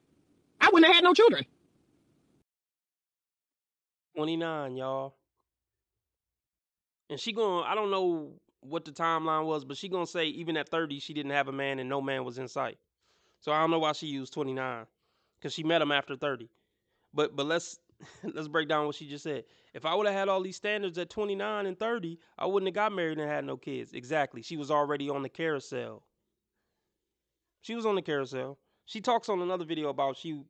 I wouldn't have had no children. 29, y'all. And I don't know what the timeline was, but she gonna say even at 30 she didn't have a man and no man was in sight. So I don't know why she used 29, because she met him after 30. But let's let's break down what she just said. If I would have had all these standards at 29 and 30, I wouldn't have got married and had no kids. Exactly. She was already on the carousel. She was on the carousel. She talks on another video about she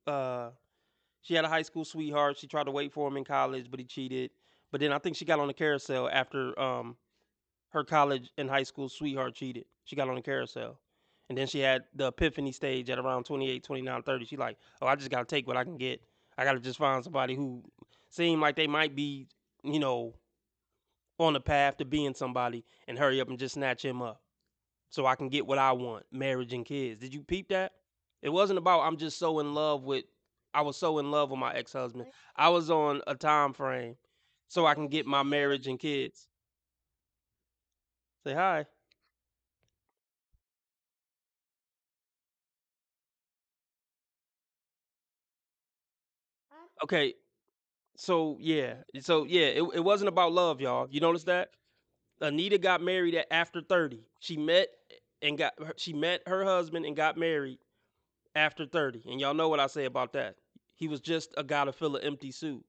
had a high school sweetheart. She tried to wait for him in college, but he cheated. But then I think she got on the carousel after her college and high school sweetheart cheated. She got on the carousel. And then she had the epiphany stage at around 28, 29, 30. She like, oh, I just got to take what I can get. I got to just find somebody who seem like they might be, on the path to being somebody, and hurry up and just snatch him up so I can get what I want, marriage and kids. Did you peep that? It wasn't about I was so in love with my ex-husband. I was on a time frame so I can get my marriage and kids. Say hi. Okay, it wasn't about love, y'all. You notice that? Anita got married after 30. She met her husband and got married after 30. And y'all know what I say about that. He was just a guy to fill an empty suit.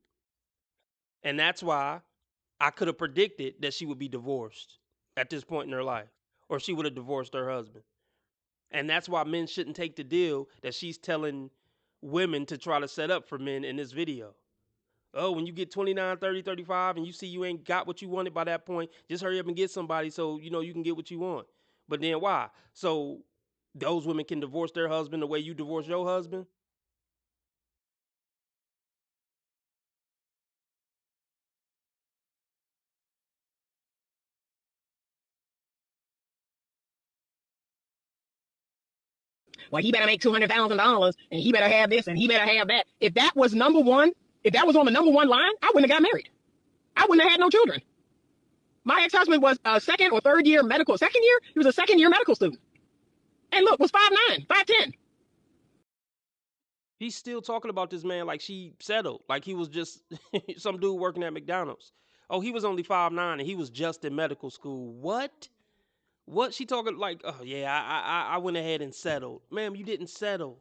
And that's why I could have predicted that she would be divorced at this point in her life, or she would have divorced her husband. And that's why men shouldn't take the deal that she's telling women to try to set up for men in this video. Oh, when you get 29, 30, 35, and you see you ain't got what you wanted by that point, just hurry up and get somebody so you can get what you want. But then why? So those women can divorce their husband the way you divorce your husband? Well, he better make $200,000 and he better have this and he better have that. If that was number one, if that was on the number one line, I wouldn't have got married. I wouldn't have had no children. My ex-husband was a second or third year medical. Second year? He was a second year medical student. And look, was 5'9", 5'10". He's still talking about this man like she settled, like he was just some dude working at McDonald's. Oh, he was only 5'9" and he was just in medical school. What? What she talking like? Oh yeah, I went ahead and settled, ma'am. You didn't settle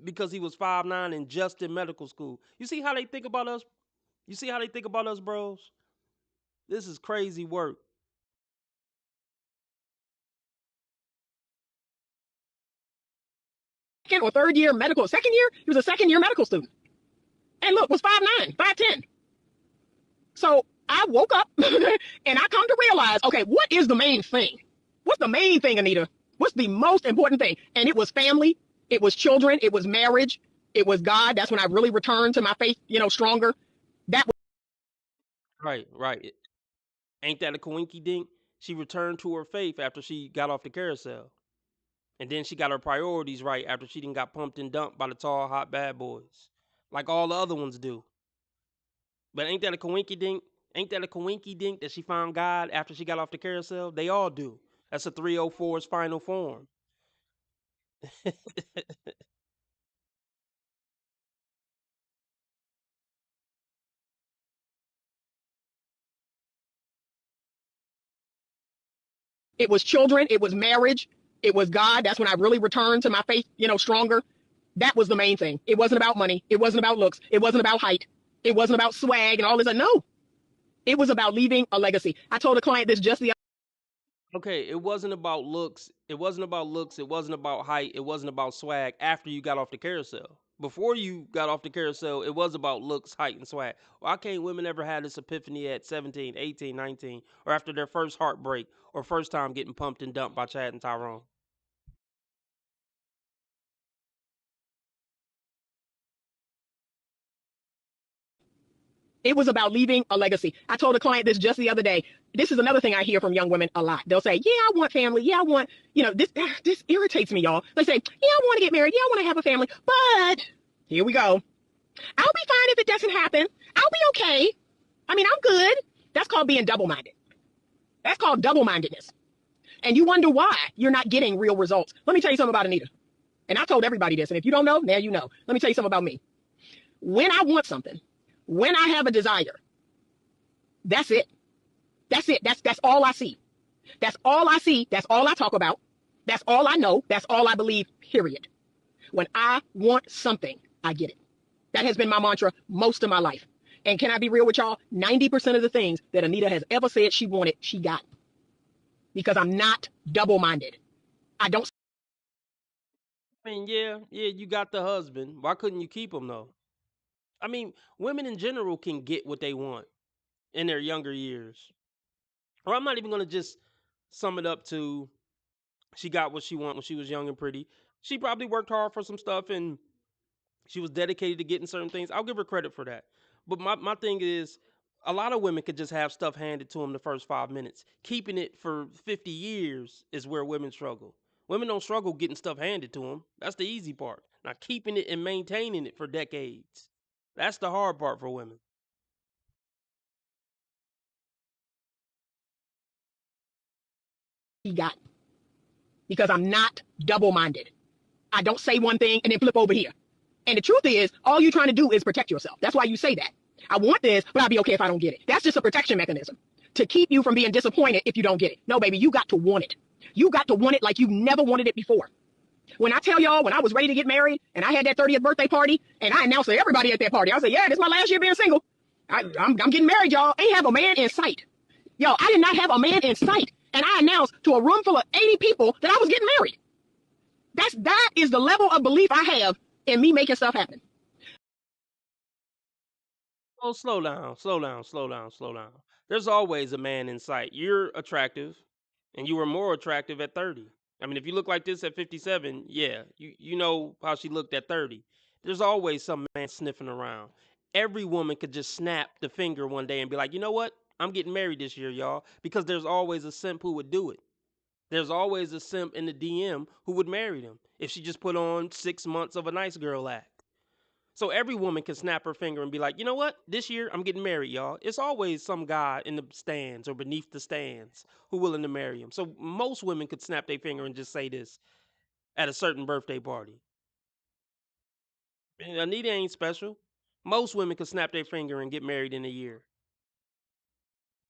because he was 5'9" and just in medical school. You see how they think about us? You see how they think about us, bros? This is crazy work. Second or third year medical. Second year? He was a second year medical student. And look, was 5'9", 5'10". So I woke up and I come to realize, okay, what is the main thing? What's the main thing, Anita? What's the most important thing? And it was family, it was children, it was marriage, it was God. That's when I really returned to my faith, stronger. That was Right. Ain't that a coinky dink? She returned to her faith after she got off the carousel. And then she got her priorities right after she done got pumped and dumped by the tall, hot bad boys. Like all the other ones do. But ain't that a coinky dink? Ain't that a coinky dink that she found God after she got off the carousel? They all do. That's a 304's final form. it was children, it was marriage, it was God. That's when I really returned to my faith, stronger. That was the main thing. It wasn't about money. It wasn't about looks. It wasn't about height. It wasn't about swag and all this. No, it was about leaving a legacy. I told a client this just the Okay, it wasn't about looks. It wasn't about looks. It wasn't about height. It wasn't about swag after you got off the carousel. Before you got off the carousel, it was about looks, height, and swag. Why can't women ever have this epiphany at 17, 18, 19, or after their first heartbreak, or first time getting pumped and dumped by Chad and Tyrone? It was about leaving a legacy. I told a client this just the other day. This is another thing I hear from young women a lot. They'll say, yeah, I want family. Yeah, I want, this irritates me, y'all. They say, yeah, I want to get married. Yeah, I want to have a family. But here we go. I'll be fine if it doesn't happen. I'll be okay. I mean, I'm good. That's called being double-minded. That's called double-mindedness. And you wonder why you're not getting real results. Let me tell you something about Anita. And I told everybody this. And if you don't know, now you know. Let me tell you something about me. When I want something, when I have a desire, that's it. That's it. That's all I see. That's all I see. That's all I talk about. That's all I know. That's all I believe, period. When I want something, I get it. That has been my mantra most of my life. And can I be real with y'all? 90% of the things that Anita has ever said she wanted, she got. Because I'm not double-minded. I don't. I mean, yeah, you got the husband. Why couldn't you keep him though? I mean, women in general can get what they want in their younger years. Or I'm not even gonna just sum it up to she got what she wanted when she was young and pretty. She probably worked hard for some stuff and she was dedicated to getting certain things. I'll give her credit for that. But my thing is, a lot of women could just have stuff handed to them the first 5 minutes. Keeping it for 50 years is where women struggle. Women don't struggle getting stuff handed to them. That's the easy part. Now, keeping it and maintaining it for decades. That's the hard part for women. He got. Because I'm not double-minded. I don't say one thing and then flip over here. And the truth is, all you're trying to do is protect yourself. That's why you say that. I want this, but I'll be okay if I don't get it. That's just a protection mechanism to keep you from being disappointed if you don't get it. No, baby, you got to want it. You got to want it like you never wanted it before. When I tell y'all, when I was ready to get married and I had that 30th birthday party and I announced to everybody at that party, I said, yeah, this is my last year being single. I'm getting married, y'all. Ain't have a man in sight. Yo, I did not have a man in sight. And I announced to a room full of 80 people that I was getting married. That is the level of belief I have in me making stuff happen. Oh, slow down, slow down, slow down, slow down. There's always a man in sight. You're attractive, and you were more attractive at 30. I mean, if you look like this at 57, yeah, you know how she looked at 30. There's always some man sniffing around. Every woman could just snap the finger one day and be like, you know what? I'm getting married this year, y'all, because there's always a simp who would do it. There's always a simp in the DM who would marry them if she just put on 6 months of a nice girl act. So every woman can snap her finger and be like, you know what? This year I'm getting married, y'all. It's always some guy in the stands or beneath the stands who willing to marry him. So most women could snap their finger and just say this at a certain birthday party. And Anita ain't special. Most women could snap their finger and get married in a year.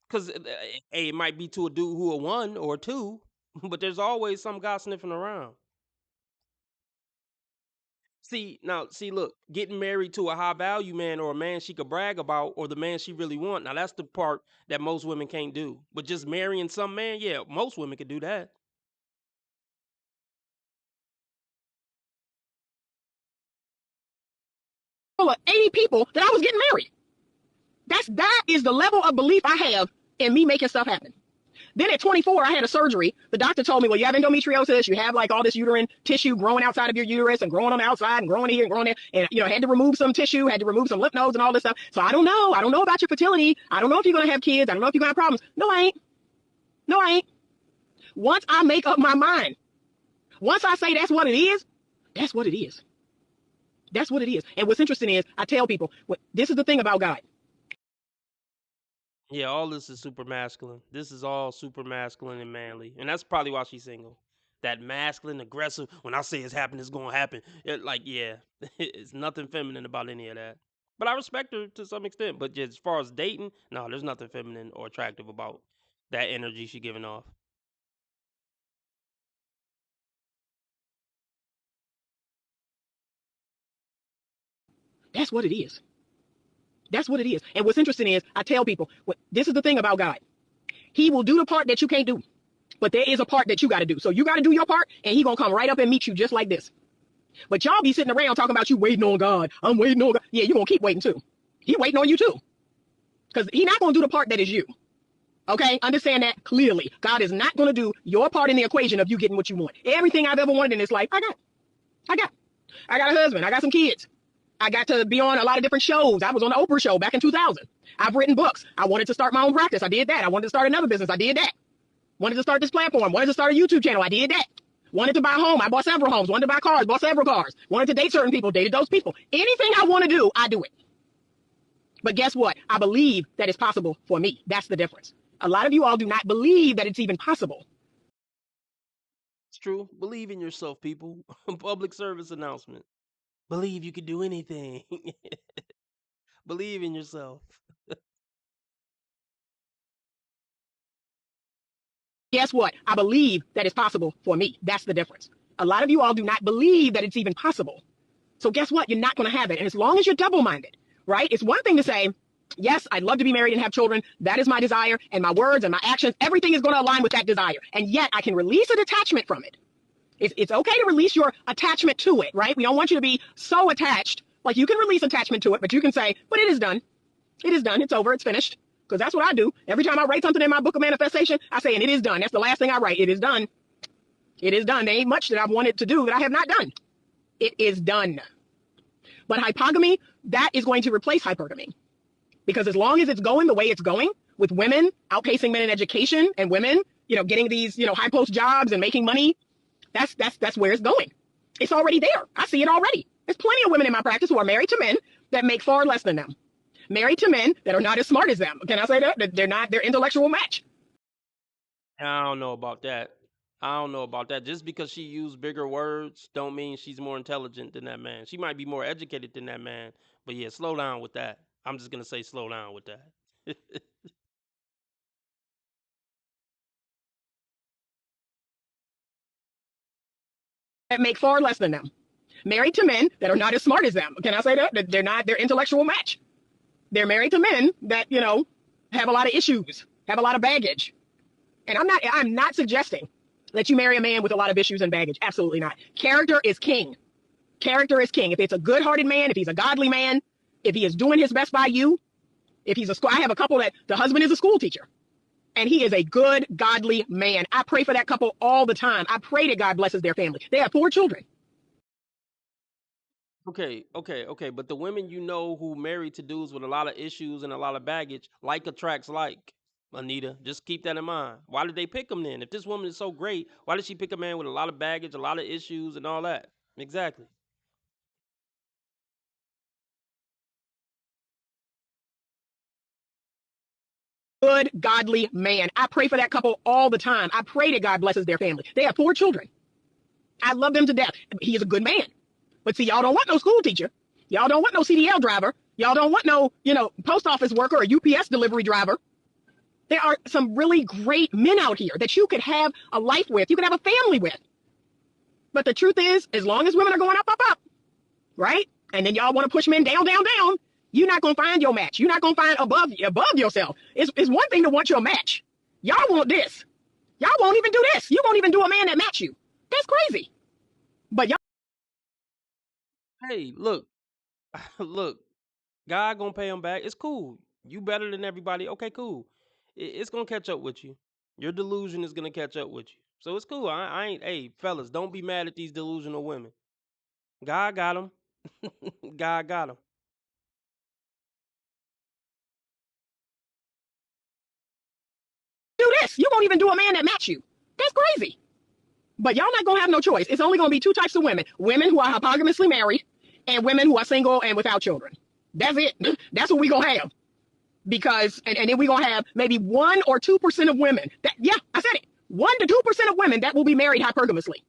Cause hey, it might be to a dude who a one or a two, but there's always some guy sniffing around. Look, getting married to a high value man or a man she could brag about or the man she really want. Now that's the part that most women can't do. But just marrying some man, yeah, most women could do that. Full of 80 people that I was getting married. That is the level of belief I have in me making stuff happen. Then at 24, I had a surgery. The doctor told me, well, you have endometriosis. You have like all this uterine tissue growing outside of your uterus and growing on the outside and growing here and growing there. And, had to remove some tissue, had to remove some lymph nodes and all this stuff. So I don't know. I don't know about your fertility. I don't know if you're going to have kids. I don't know if you're going to have problems. No, I ain't. No, I ain't. Once I make up my mind, once I say that's what it is, that's what it is. That's what it is. And what's interesting is I tell people, this is the thing about God. Yeah, all this is super masculine. This is all super masculine and manly. And that's probably why she's single. That masculine, aggressive, when I say it's happening, it's going to happen. Yeah, it's nothing feminine about any of that. But I respect her to some extent. But just as far as dating, no, there's nothing feminine or attractive about that energy she's giving off. That's what it is. That's what it is. And what's interesting is I tell people, this is the thing about God. He will do the part that you can't do. But there is a part that you got to do. So you got to do your part, and he going to come right up and meet you just like this. But y'all be sitting around talking about you waiting on God. I'm waiting on God. Yeah, you going to keep waiting too. He waiting on you too. Because he not going to do the part that is you. Okay? Understand that clearly. God is not going to do your part in the equation of you getting what you want. Everything I've ever wanted in this life, I got. I got a husband. I got some kids. I got to be on a lot of different shows. I was on the Oprah show back in 2000. I've written books. I wanted to start my own practice. I did that. I wanted to start another business. I did that. Wanted to start this platform. Wanted to start a YouTube channel. I did that. Wanted to buy a home. I bought several homes. Wanted to buy cars. Bought several cars. Wanted to date certain people. Dated those people. Anything I want to do, I do it. But guess what? I believe that it's possible for me. That's the difference. A lot of you all do not believe that it's even possible. true. Believe in yourself, people. Public service announcement. Believe you can do anything. Believe in yourself. Guess what? I believe that it's possible for me. That's the difference. A lot of you all do not believe that it's even possible. So guess what? You're not going to have it. And as long as you're double-minded, right? It's one thing to say, yes, I'd love to be married and have children. That is my desire, and my words and my actions, everything is going to align with that desire. And yet I can release a detachment from it. It's okay to release your attachment to it, right? We don't want you to be so attached. Like, you can release attachment to it, but you can say, but it is done. It is done. It's over. It's finished. Because that's what I do. Every time I write something in my book of manifestation, I say, and it is done. That's the last thing I write. It is done. It is done. There ain't much that I've wanted to do that I have not done. It is done. But hypogamy, that is going to replace hypergamy. Because as long as it's going the way it's going, with women outpacing men in education and women, getting these, high post jobs and making money, that's where it's going. It's already there. I see it already. There's plenty of women in my practice who are married to men that make far less than them. Married to men that are not as smart as them. Can I say that? That they're not their intellectual match. I don't know about that. I don't know about that. Just because she used bigger words don't mean she's more intelligent than that man. She might be more educated than that man. But yeah, slow down with that. I'm just gonna say slow down with that. That make far less than them. Married to men that are not as smart as them. Can I say that? That they're not their intellectual match. They're married to men that, have a lot of issues, have a lot of baggage. And I'm not suggesting that you marry a man with a lot of issues and baggage. Absolutely not. Character is king. Character is king. If it's a good-hearted man, if he's a godly man, if he is doing his best by you, if he's I have a couple that the husband is a school teacher and he is a good, godly man. I pray for that couple all the time. I pray that God blesses their family. They have 4 children. Okay. But the women who married to dudes with a lot of issues and a lot of baggage, like attracts like. Anita, just keep that in mind. Why did they pick him then? If this woman is so great, why did she pick a man with a lot of baggage, a lot of issues, and all that? Exactly. Good, godly man. I pray for that couple all the time. I pray that God blesses their family. They have 4 children. I love them to death. He is a good man. But see, y'all don't want no school teacher. Y'all don't want no CDL driver. Y'all don't want no, post office worker or UPS delivery driver. There are some really great men out here that you could have a life with, you could have a family with. But the truth is, as long as women are going up, right? And then y'all want to push men down, you're not going to find your match. You're not going to find above yourself. It's one thing to want your match. Y'all want this. Y'all won't even do this. You won't even do a man that match you. That's crazy. But y'all. Hey, look, look, God gonna pay him back. It's cool. You better than everybody. Okay, cool. It's gonna catch up with you. Your delusion is gonna catch up with you. So it's cool. I ain't. Hey, fellas, don't be mad at these delusional women. God got them. God got them. Do this. You won't even do a man that match you. That's crazy. But y'all not gonna have no choice. It's only gonna be 2 types of women: women who are hypogamously married, and women who are single and without children. That's it. That's what we gonna have. Because and then we gonna have maybe 1 or 2% of women that, yeah, I said it, 1 to 2% of women that will be married hypergamously.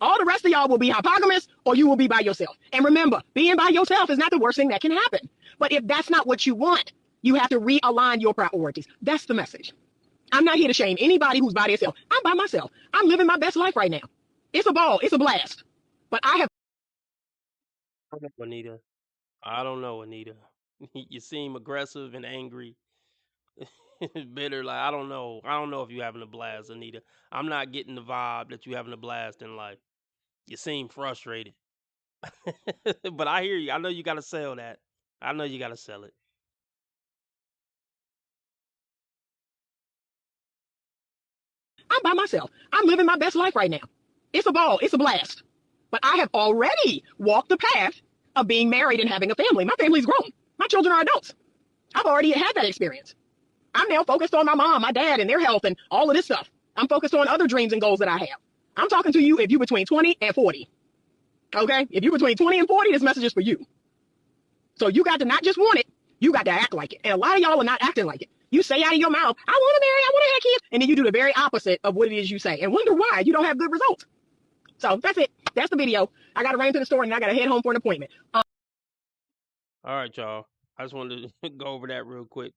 All the rest of y'all will be hypogamous, or you will be by yourself. And remember, being by yourself is not the worst thing that can happen. But if that's not what you want, you have to realign your priorities. That's the message. I'm not here to shame anybody who's by themselves. I'm by myself. I'm living my best life right now. It's a ball. It's a blast. But I have. Anita. I don't know, Anita. You seem aggressive and angry, bitter. Like I don't know. I don't know if you're having a blast, Anita. I'm not getting the vibe that you're having a blast in life. You seem frustrated. But I hear you. I know you gotta sell that. I know you gotta sell it. I'm by myself. I'm living my best life right now. It's a ball. It's a blast. But I have already walked the path of being married and having a family. My family's grown. My children are adults. I've already had that experience. I'm now focused on my mom, my dad, and their health and all of this stuff. I'm focused on other dreams and goals that I have. I'm talking to you if you're between 20 and 40. Okay? If you're between 20 and 40, this message is for you. So you got to not just want it, you got to act like it. And a lot of y'all are not acting like it. You say out of your mouth, I want to marry, I want to have kids. And then you do the very opposite of what it is you say and wonder why you don't have good results. So that's it. That's the video. I got to run to the store and I got to head home for an appointment. All right, y'all. I just wanted to go over that real quick.